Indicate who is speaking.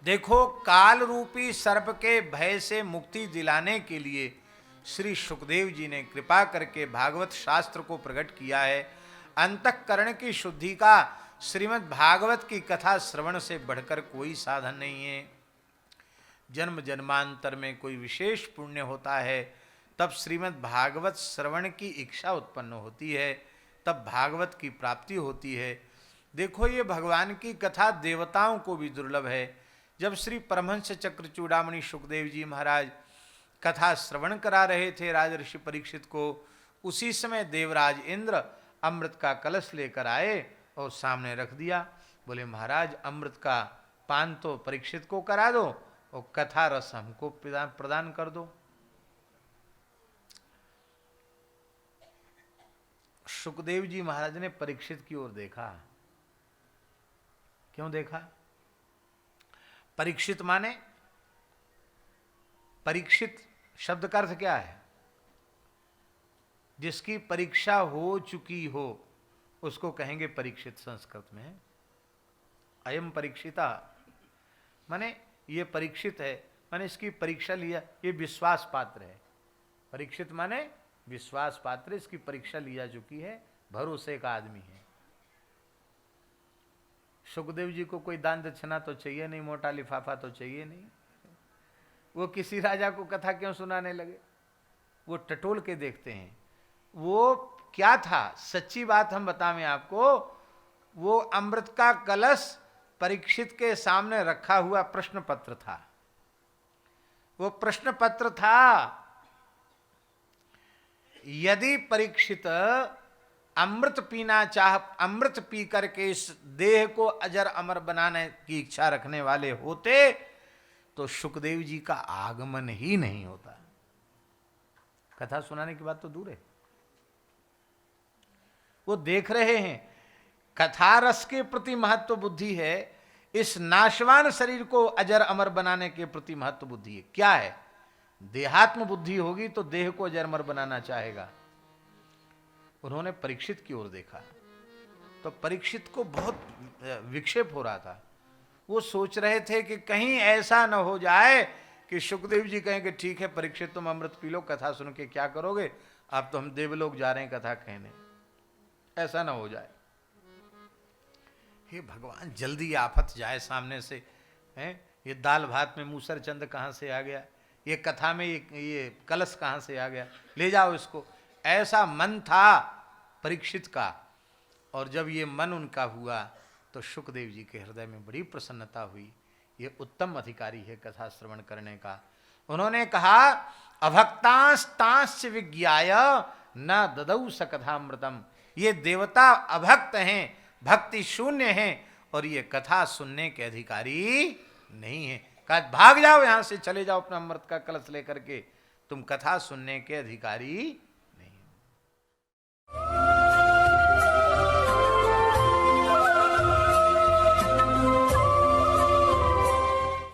Speaker 1: देखो, काल रूपी सर्प के भय से मुक्ति दिलाने के लिए श्री सुखदेव जी ने कृपा करके भागवत शास्त्र को प्रकट किया है। अंतःकरण की शुद्धि का श्रीमद् भागवत की कथा श्रवण से बढ़कर कोई साधन नहीं है। जन्म जन्मांतर में कोई विशेष पुण्य होता है, तब श्रीमद् भागवत श्रवण की इच्छा उत्पन्न होती है, तब भागवत की प्राप्ति होती है। देखो, ये भगवान की कथा देवताओं को भी दुर्लभ है। जब श्री परमहंस चक्र चूड़ामणि सुखदेव जी महाराज कथा श्रवण करा रहे थे राजर्षि परीक्षित को, उसी समय देवराज इंद्र अमृत का कलश लेकर आए और सामने रख दिया। बोले, महाराज, अमृत का पान तो परीक्षित को करा दो और कथा रस हमको प्रदान कर दो। सुखदेव जी महाराज ने परीक्षित की ओर देखा। क्यों देखा? परीक्षित माने, परीक्षित शब्द का अर्थ क्या है? जिसकी परीक्षा हो चुकी हो उसको कहेंगे परीक्षित। संस्कृत में अयम परीक्षिता माने ये परीक्षित है, माने इसकी परीक्षा लिया, ये विश्वास पात्र है। परीक्षित माने विश्वास पात्र, इसकी परीक्षा लिया चुकी है, भरोसे का आदमी है। सुखदेव जी को कोई दान दक्षिणा तो चाहिए नहीं, मोटा लिफाफा तो चाहिए नहीं। वो किसी राजा को कथा क्यों सुनाने लगे? वो टटोल के देखते हैं वो क्या था। सच्ची बात हम बताएं आपको, वो अमृत का कलश परीक्षित के सामने रखा हुआ प्रश्न पत्र था। वो प्रश्न पत्र था, यदि परीक्षित अमृत पीना चाह, अमृत पी करके इस देह को अजर अमर बनाने की इच्छा रखने वाले होते तो सुखदेव जी का आगमन ही नहीं होता। कथा सुनाने की बात तो दूर है। वो देख रहे हैं कथा रस के प्रति महत्व बुद्धि है, इस नाशवान शरीर को अजर अमर बनाने के प्रति महत्व बुद्धि है। क्या है? देहात्म बुद्धि होगी तो देह को अजर अमर बनाना चाहेगा। उन्होंने परीक्षित की ओर देखा तो परीक्षित को बहुत विक्षेप हो रहा था। वो सोच रहे थे कि कहीं ऐसा न हो जाए कि सुखदेव जी कहें कि ठीक है परीक्षित, तुम अमृत पी लो, कथा सुन के क्या करोगे, अब तो हम देवलोक जा रहे हैं कथा कहने। ऐसा ना हो जाए। हे भगवान, जल्दी आफत जाए सामने से। हैं, ये दाल भात में मूसर चंद कहाँ से आ गया, ये कथा में ये कलश कहाँ से आ गया, ले जाओ इसको। ऐसा मन था परीक्षित का। और जब ये मन उनका हुआ तो सुखदेव जी के हृदय में बड़ी प्रसन्नता हुई। ये उत्तम अधिकारी है कथा श्रवण करने का। उन्होंने कहा, अभक्तांस्तांश्च विज्ञाय न ददौ स कथामृतम। ये देवता अभक्त हैं, भक्ति शून्य हैं और ये कथा सुनने के अधिकारी नहीं है। कहा, भाग जाओ यहां से, चले जाओ अपना अमृत का कलश लेकर के, तुम कथा सुनने के अधिकारी